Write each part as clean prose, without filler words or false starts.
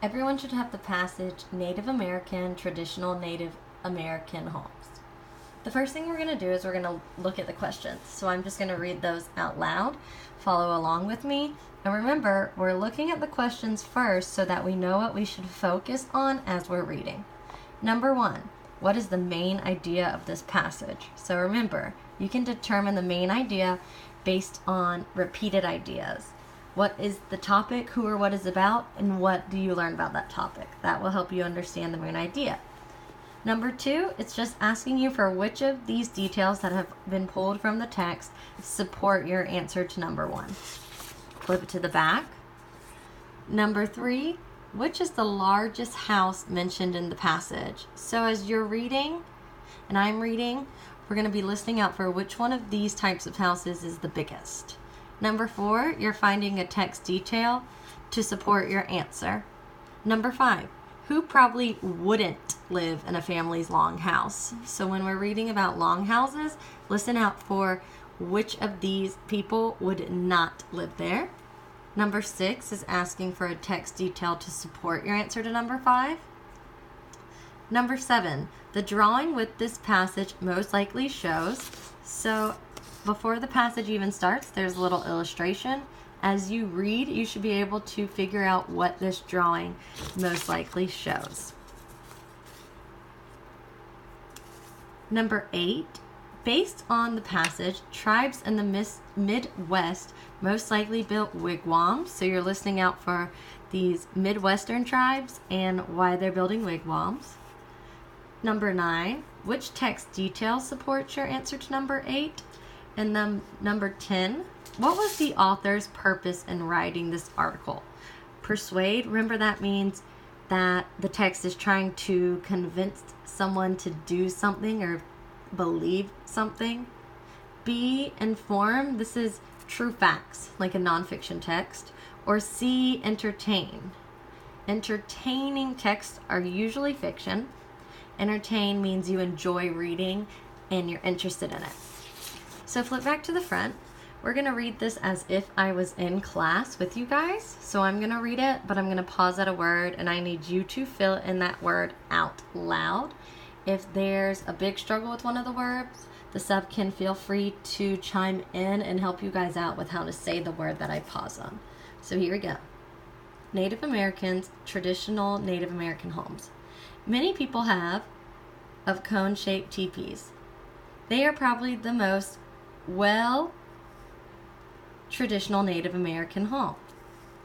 Everyone should have the passage Native American, traditional Native American homes. The first thing we're going to do is we're going to look at the questions. So I'm just going to read those out loud. Follow along with me. And remember, we're looking at the questions first so that we know what we should focus on as we're reading. Number 1, what is the main idea of this passage? So remember, you can determine the main idea based on repeated ideas. What is the topic, who or what is about, and what do you learn about that topic? That will help you understand the main idea. Number 2, it's just asking you for which of these details that have been pulled from the text support your answer to number 1. Flip it to the back. Number 3, which is the largest house mentioned in the passage? So as you're reading, and I'm reading, we're going to be listing out for which one of these types of houses is the biggest. Number 4, you're finding a text detail to support your answer. Number 5, who probably wouldn't live in a family's long house? So when we're reading about long houses, listen out for which of these people would not live there. Number 6 is asking for a text detail to support your answer to number 5. Number 7, the drawing with this passage most likely shows. So before the passage even starts, there's a little illustration. As you read, you should be able to figure out what this drawing most likely shows. Number 8, based on the passage, tribes in the Midwest most likely built wigwams. So you're listening out for these Midwestern tribes and why they're building wigwams. Number 9, which text detail supports your answer to number 8? And then number 10, what was the author's purpose in writing this article? Persuade, remember that means that the text is trying to convince someone to do something or believe something. B, inform, this is true facts, like a nonfiction text. Or C, entertain. Entertaining texts are usually fiction. Entertain means you enjoy reading and you're interested in it. So flip back to the front. We're going to read this as if I was in class with you guys. So I'm going to read it, but I'm going to pause at a word, and I need you to fill in that word out loud. If there's a big struggle with one of the words, the sub can feel free to chime in and help you guys out with how to say the word that I pause on. So here we go. Native Americans, traditional Native American homes. Many people have of cone-shaped teepees. They are probably the most traditional Native American home.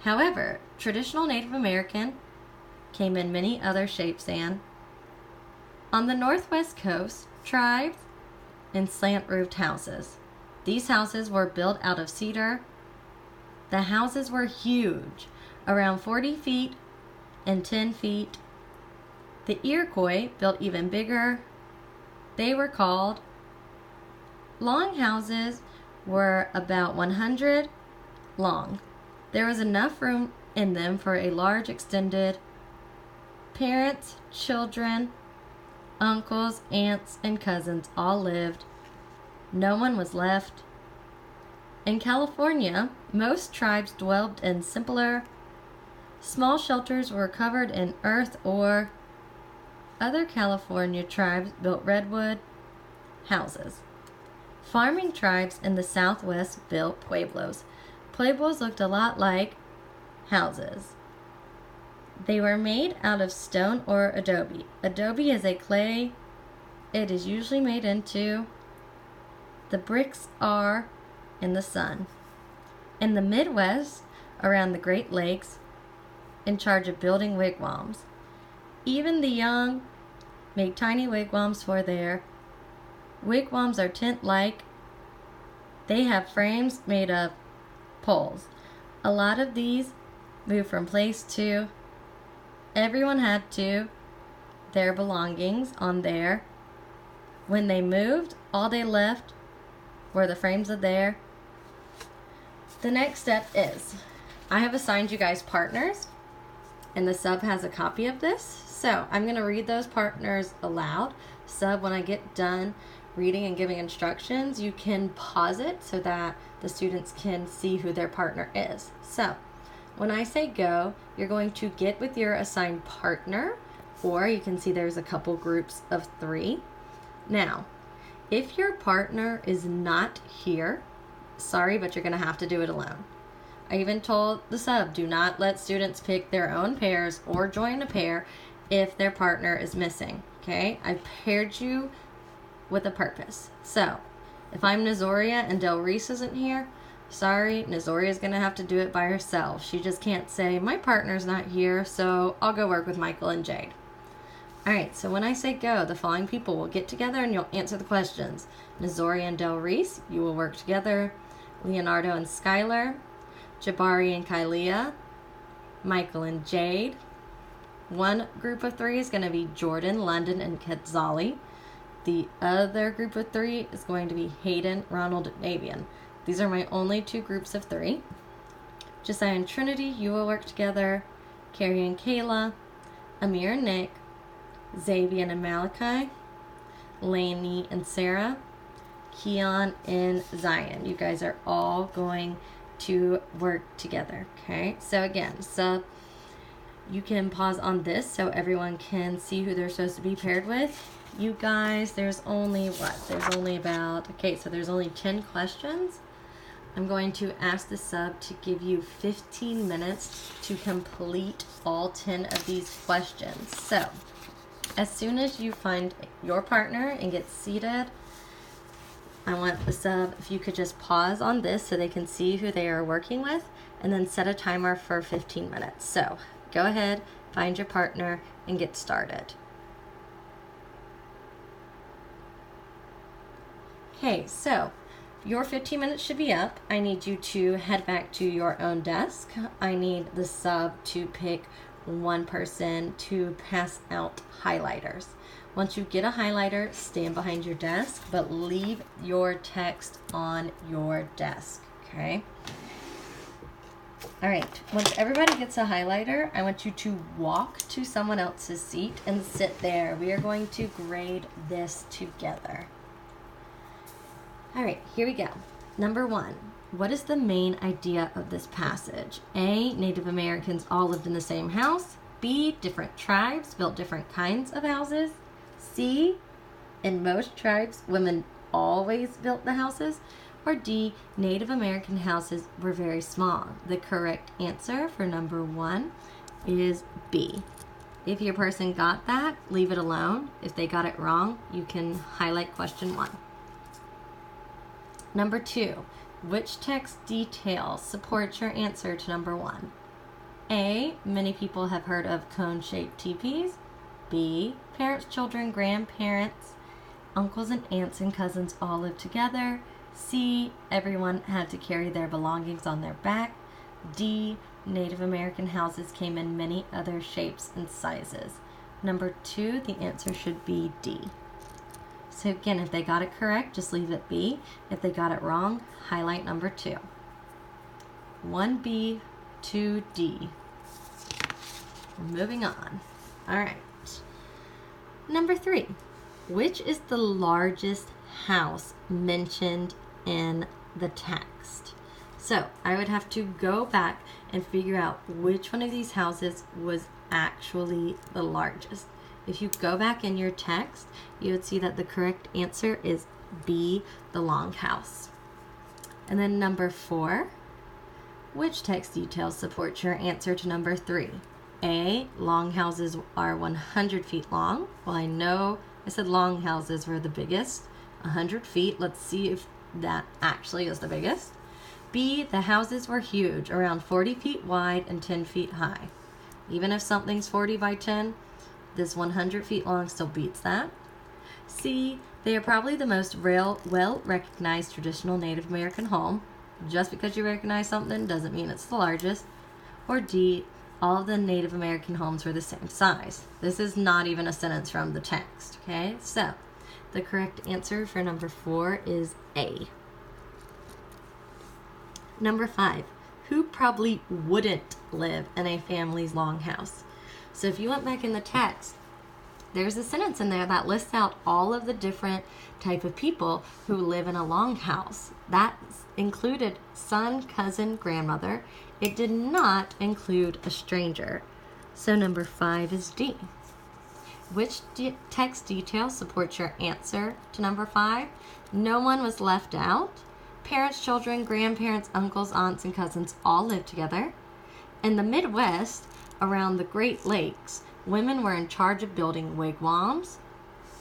However, traditional Native American came in many other shapes and on the northwest coast, tribes in slant-roofed houses. These houses were built out of cedar. The houses were huge, around 40 feet and 10 feet. The Iroquois built even bigger. They were called long houses, were about 100 long. There was enough room in them for a large extended parents, children, uncles, aunts, and cousins all lived. No one was left. In California, most tribes dwelled in simpler, small shelters were covered in earth or other California tribes built redwood houses. Farming tribes in the Southwest built pueblos. Pueblos looked a lot like houses. They were made out of stone or adobe. Adobe is a clay. It is usually made into. The bricks are in the sun. In the Midwest, around the Great Lakes, in charge of building wigwams. Even the young make tiny wigwams for their wigwams are tent-like. They have frames made of poles. A lot of these move from place to. Everyone had their belongings on there. When they moved, all they left were the frames of their. The next step is, I have assigned you guys partners, and the sub has a copy of this. So I'm going to read those partners aloud. Sub, when I get done reading and giving instructions, you can pause it so that the students can see who their partner is. So When I say go, you're going to get with your assigned partner, or you can see there's a couple groups of 3. Now, if your partner is not here, sorry, but you're going to have to do it alone. I even told the sub, do not let students pick their own pairs or join a pair if their partner is missing, okay? I paired you with a purpose. So, if I'm Nazoria and Del Reese isn't here, sorry, Nazoria's going to have to do it by herself. She just can't say, my partner's not here, so I'll go work with Michael and Jade. All right, so when I say go, the following people will get together and you'll answer the questions. Nazoria and Del Reese, you will work together. Leonardo and Skylar. Jabari and Kylea. Michael and Jade. One group of 3 is going to be Jordan, London, and Ketzali. The other group of 3 is going to be Hayden, Ronald, and Avian. These are my only 2 groups of 3. Josiah and Trinity, you will work together. Carrie and Kayla. Amir and Nick. Xavier and Malachi. Lainey and Sarah. Keon and Zion. You guys are all going to work together, okay? So again, you can pause on this so everyone can see who they're supposed to be paired with. You guys, there's only there's only 10 questions. I'm going to ask the sub to give you 15 minutes to complete all 10 of these questions. So, as soon as you find your partner and get seated, I want the sub, if you could just pause on this so they can see who they are working with, and then set a timer for 15 minutes. So, go ahead, find your partner, and get started. Okay, so your 15 minutes should be up. I need you to head back to your own desk. I need the sub to pick one person to pass out highlighters. Once you get a highlighter, stand behind your desk, but leave your text on your desk, okay? All right, once everybody gets a highlighter, I want you to walk to someone else's seat and sit there. We are going to grade this together. All right, here we go. Number 1, what is the main idea of this passage? A, Native Americans all lived in the same house. B, different tribes built different kinds of houses. C, in most tribes, women always built the houses. Or D, Native American houses were very small. The correct answer for number 1 is B. If your person got that, leave it alone. If they got it wrong, you can highlight question 1. Number 2, which text details support your answer to number 1? A, many people have heard of cone-shaped teepees. B, parents, children, grandparents, uncles and aunts and cousins all live together. C, everyone had to carry their belongings on their back. D, Native American houses came in many other shapes and sizes. Number 2, the answer should be D. So again, if they got it correct, just leave it B. If they got it wrong, highlight number 2. 1B, 2D. Moving on. All right. Number 3, which is the largest house mentioned in the text? So I would have to go back and figure out which one of these houses was actually the largest. If you go back in your text, you would see that the correct answer is B, the longhouse. And then number 4, which text details support your answer to number 3? A, longhouses are 100 feet long. Well, I know I said longhouses were the biggest. 100 feet. Let's see if that actually is the biggest. B, the houses were huge, around 40 feet wide and 10 feet high. Even if something's 40 by 10, this 100 feet long still beats that. C, they are probably the most well-recognized traditional Native American home. Just because you recognize something doesn't mean it's the largest. Or D, all of the Native American homes were the same size. This is not even a sentence from the text, okay? So, the correct answer for number 4 is A. Number 5, who probably wouldn't live in a family's longhouse? So if you went back in the text, there's a sentence in there that lists out all of the different type of people who live in a longhouse. That included son, cousin, grandmother. It did not include a stranger. So number 5 is D. Which text detail supports your answer to number 5? No one was left out. Parents, children, grandparents, uncles, aunts, and cousins all lived together. In the Midwest, around the Great Lakes, women were in charge of building wigwams.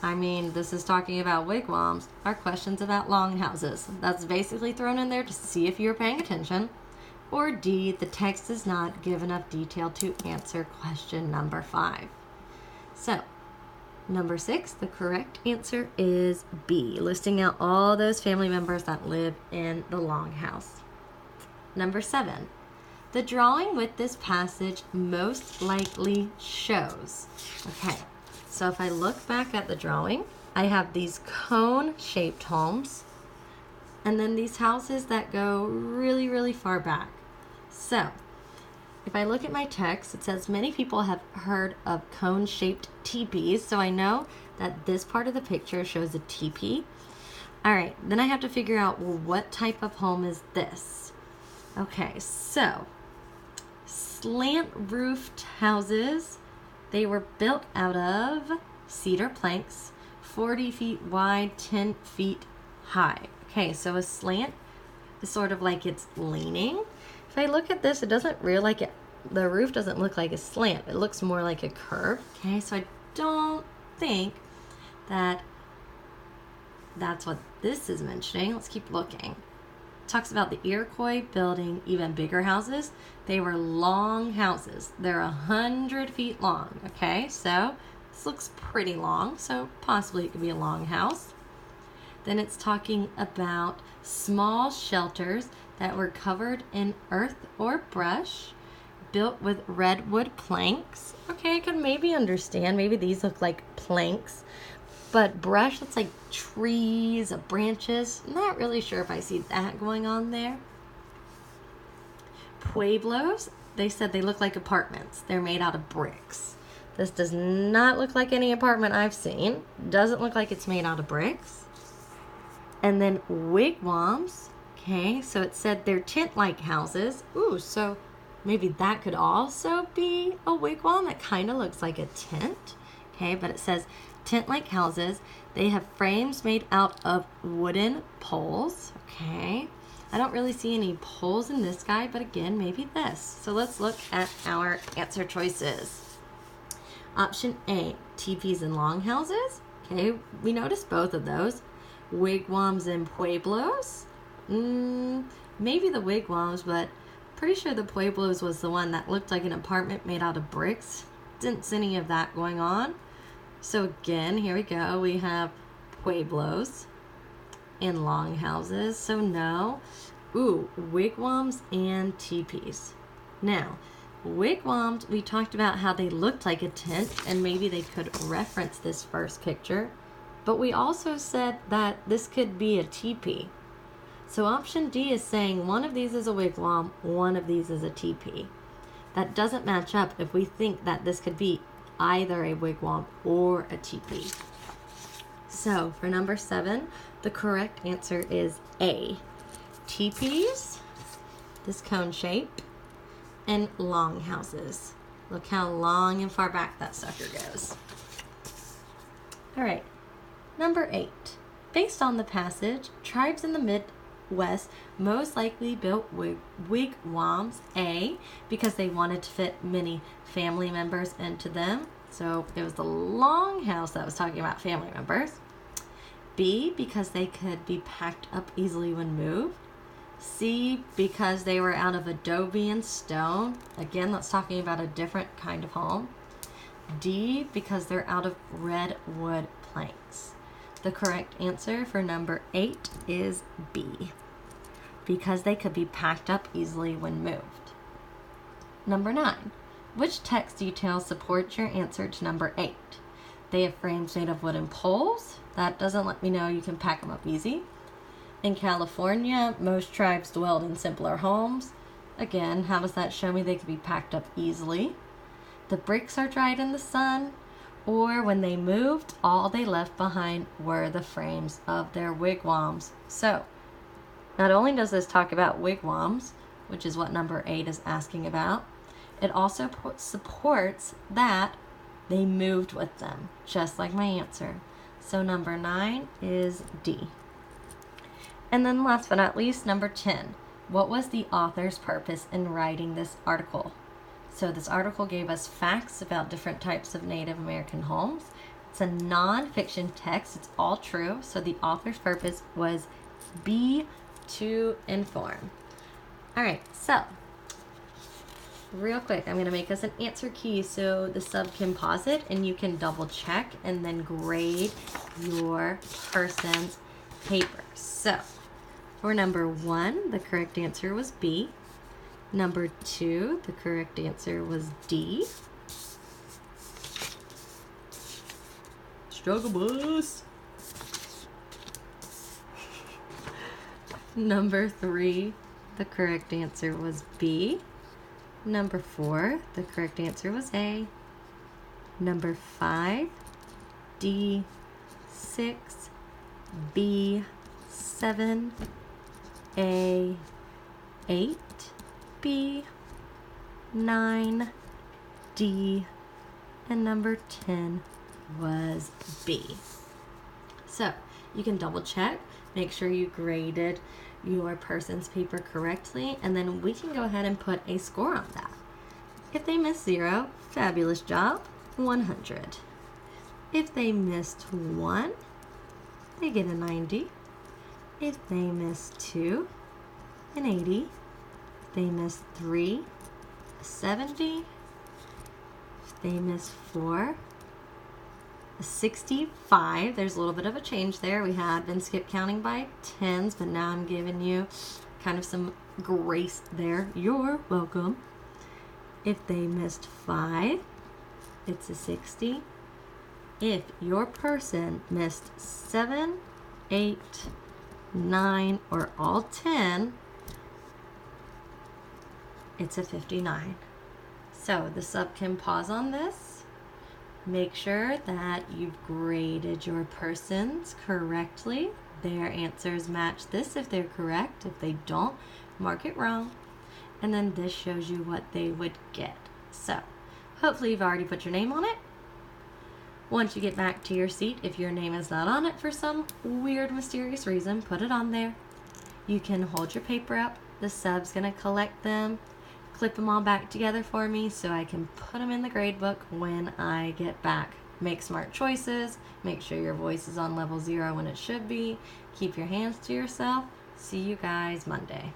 I mean, this is talking about wigwams. Our questions about longhouses. That's basically thrown in there to see if you're paying attention. Or D, the text does not give enough detail to answer question number 5. So, number 6, the correct answer is B, listing out all those family members that live in the longhouse. Number 7, the drawing with this passage most likely shows. Okay, so if I look back at the drawing, I have these cone-shaped homes, and then these houses that go really, really far back. So, if I look at my text, it says many people have heard of cone-shaped teepees, so I know that this part of the picture shows a teepee. All right, then I have to figure out, well, what type of home is this? Okay, so slant-roofed houses, they were built out of cedar planks, 40 feet wide, 10 feet high. Okay, so a slant is sort of like it's leaning. If I look at this, it doesn't really like it. The roof doesn't look like a slant. It looks more like a curve. Okay, so I don't think that that's what this is mentioning. Let's keep looking. It talks about the Iroquois building even bigger houses. They were long houses. They're 100 feet long. Okay, so this looks pretty long, so possibly it could be a long house. Then it's talking about small shelters that were covered in earth or brush, built with redwood planks. Okay, I could maybe understand. Maybe these look like planks, but brush looks like trees, branches. I'm not really sure if I see that going on there. Pueblos, they said they look like apartments. They're made out of bricks. This does not look like any apartment I've seen. Doesn't look like it's made out of bricks. And then wigwams. Okay, so it said they're tent-like houses. Ooh, so maybe that could also be a wigwam. It kind of looks like a tent. Okay, but it says tent-like houses. They have frames made out of wooden poles. Okay, I don't really see any poles in this guy, but again, maybe this. So let's look at our answer choices. Option A, teepees and longhouses. Okay, we noticed both of those. Wigwams and pueblos. Maybe the wigwams, but pretty sure the pueblos was the one that looked like an apartment made out of bricks. Didn't see any of that going on. So again, here we go. We have pueblos and longhouses. So no. Ooh, wigwams and teepees. Now, wigwams, we talked about how they looked like a tent, and maybe they could reference this first picture. But we also said that this could be a teepee. So option D is saying one of these is a wigwam, one of these is a teepee. That doesn't match up if we think that this could be either a wigwam or a teepee. So for number 7, the correct answer is A. Teepees, this cone shape, and longhouses. Look how long and far back that sucker goes. All right, number 8. Based on the passage, tribes in the Midwest most likely built wigwams, A, because they wanted to fit many family members into them. So it was the longhouse that was talking about family members. B, because they could be packed up easily when moved. C, because they were out of adobe and stone. Again, that's talking about a different kind of home. D, because they're out of redwood planks. The correct answer for number 8 is B, because they could be packed up easily when moved. Number 9. Which text detail supports your answer to number 8? They have frames made of wooden poles. That doesn't let me know you can pack them up easy. In California, most tribes dwelled in simpler homes. Again, how does that show me they could be packed up easily? The bricks are dried in the sun. Or when they moved, all they left behind were the frames of their wigwams. So, not only does this talk about wigwams, which is what number 8 is asking about, it also supports that they moved with them, just like my answer. So number 9 is D. And then last but not least, number 10. What was the author's purpose in writing this article? So this article gave us facts about different types of Native American homes. It's a non-fiction text. It's all true. So the author's purpose was B, to inform. All right, so real quick, I'm going to make us an answer key so the sub can pause it and you can double check and then grade your person's paper. So for number 1, the correct answer was B. Number 2, the correct answer was D. Struggle bus. Number 3, the correct answer was B. Number 4, the correct answer was A. Number 5, D. 6, B. 7, A. 8, B. 9, D. And number 10 was B. So you can double check, make sure you graded your person's paper correctly, and then we can go ahead and put a score on that. If they missed 0, fabulous job, 100. If they missed 1, they get a 90. If they missed 2, an 80. If they missed 3, a 70. If they missed 4, a 65. There's a little bit of a change there. We had been skip counting by tens, but now I'm giving you kind of some grace there. You're welcome. If they missed 5, it's a 60. If your person missed 7, 8, 9, or all 10, it's a 59. So the sub can pause on this. Make sure that you've graded your persons correctly. Their answers match this if they're correct. If they don't, mark it wrong. And then this shows you what they would get. So hopefully you've already put your name on it. Once you get back to your seat, if your name is not on it for some weird, mysterious reason, put it on there. You can hold your paper up. The sub's gonna collect them, clip them all back together for me so I can put them in the grade book when I get back. Make smart choices. Make sure your voice is on level 0 when it should be. Keep your hands to yourself. See you guys Monday.